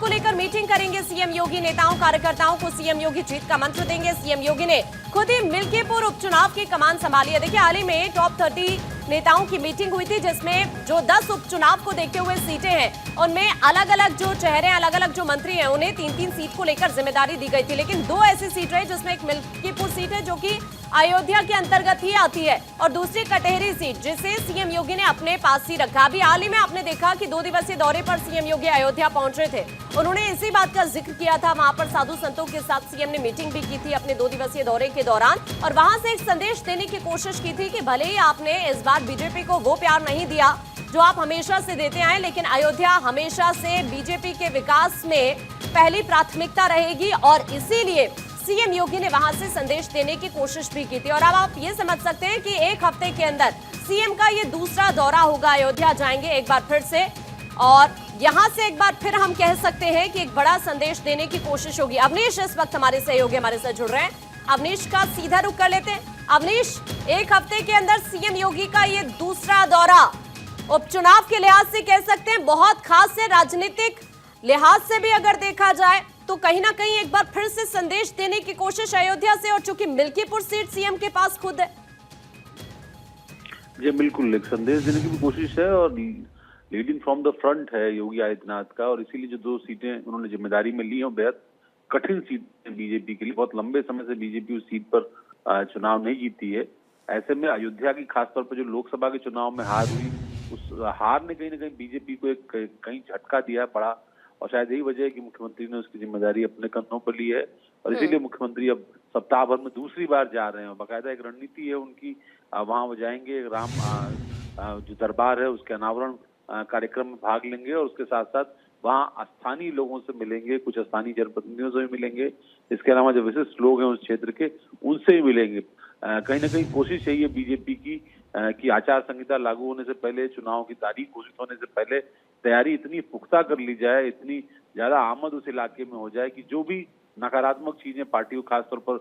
को लेकर मीटिंग करेंगे सीएम योगी। नेताओं कार्यकर्ताओं को सीएम योगी जीत का मंत्र देंगे। सीएम योगी ने खुद ही मिल्कीपुर उपचुनाव की कमान संभाली है। देखिए, हाल ही में टॉप 30 नेताओं की मीटिंग हुई थी, जिसमें जो 10 उपचुनाव को देखते हुए सीटें हैं, उनमें अलग अलग जो चेहरे, अलग अलग जो मंत्री हैं, उन्हें 3-3 सीट को लेकर जिम्मेदारी दी गई थी। लेकिन 2 ऐसी सीट रही जिसमें एक मिल्कीपुर सीट है जो कि अयोध्या के अंतर्गत ही आती है, और दूसरी कटेहरी सीट जिसे सीएम योगी ने अपने पास ही रखा। अभी हाल ही में आपने देखा कि 2 दिवसीय दौरे पर सीएम योगी अयोध्या पहुंचे थे। उन्होंने इसी बात का जिक्र किया था। वहां पर साधु संतों के साथ सीएम ने मीटिंग भी की थी अपने 2 दिवसीय दौरे के दौरान, और वहां से एक संदेश देने की कोशिश की थी कि भले ही आपने इस बार बीजेपी को वो प्यार नहीं दिया जो आप हमेशा से देते आए, लेकिन अयोध्या हमेशा से बीजेपी के विकास में पहली प्राथमिकता रहेगी, और इसीलिए सीएम योगी ने वहां से संदेश देने की कोशिश भी की थी। और अब आप ये समझ सकते हैं कि 1 हफ्ते के अंदर सीएम का ये दूसरा दौरा होगा। अयोध्या जाएंगे एक बार फिर से, और यहां से एक बार फिर हम कह सकते हैं कि एक बड़ा संदेश देने की कोशिश होगी। अवनीश इस वक्त हमारे सहयोगी हमारे साथ जुड़ रहे हैं। अवनीश का सीधा रुख कर लेते हैं। अवनीश, 1 हफ्ते के अंदर सीएम योगी का ये दूसरा दौरा उपचुनाव के लिहाज से कह सकते हैं बहुत खास है। राजनीतिक लिहाज से भी अगर देखा जाए तो कहीं ना कहीं एक बार फिर से संदेश देने की कोशिश अयोध्या से, और चूंकि मिल्कीपुर सीट सीएम के पास खुद है। जी बिल्कुल, एक संदेश देने की भी कोशिश है, और लीडिंग फ्रॉम द फ्रंट है योगी आदित्यनाथ का, और इसीलिए जो 2 सीटें उन्होंने जिम्मेदारी में ली हैं बेहद कठिन सीट है बीजेपी के लिए। बहुत लंबे समय से बीजेपी उस सीट पर चुनाव नहीं जीती है। ऐसे में अयोध्या की खासतौर पर जो लोकसभा के चुनाव में हार हुई, उस हार ने कहीं ना कहीं बीजेपी को एक कहीं झटका दिया पड़ा, और शायद यही वजह है कि मुख्यमंत्री ने उसकी जिम्मेदारी अपने कंधों पर ली है, और इसीलिए मुख्यमंत्री अब सप्ताह भर में दूसरी बार जा रहे हैं। बाकायदा एक रणनीति है उनकी, वहां वो जाएंगे, राम जो दरबार है उसके अनावरण कार्यक्रम में भाग लेंगे, और उसके साथ साथ वहाँ स्थानीय लोगों से मिलेंगे, कुछ स्थानीय जनप्रतिनिधियों से भी मिलेंगे। इसके अलावा जो विशिष्ट लोग हैं उस क्षेत्र के, उनसे भी मिलेंगे। कहीं ना कहीं कोशिश यही है बीजेपी की कि आचार संहिता लागू होने से पहले, चुनाव की तारीख घोषित होने से पहले तैयारी इतनी पुख्ता कर ली जाए, इतनी ज्यादा आमद उस इलाके में हो जाए कि जो भी नकारात्मक चीजें पार्टी को खासतौर पर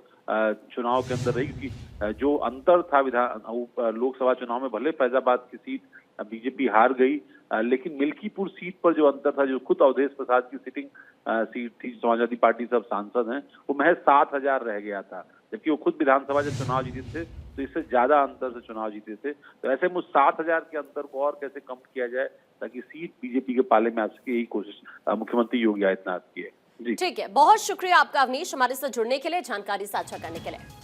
चुनाव के अंदर रही, कि जो अंतर था लोकसभा चुनाव में, भले फैजाबाद की सीट बीजेपी हार गई, लेकिन मिल्कीपुर सीट पर जो अंतर था, जो खुद अवधेश प्रसाद की सिटिंग सीट थी, समाजवादी पार्टी से अब सांसद हैं, वो महज 7,000 रह गया था, जबकि वो खुद विधानसभा जब चुनाव जीते थे तो इससे ज्यादा अंतर से चुनाव जीते थे। तो ऐसे में 7,000 के अंतर को और कैसे कम किया जाए ताकि सीट बीजेपी के पाले में आ सके, यही कोशिश मुख्यमंत्री योगी आदित्यनाथ की है। जी ठीक है, बहुत शुक्रिया आपका अवनीश, हमारे साथ जुड़ने के लिए, जानकारी साझा करने के लिए।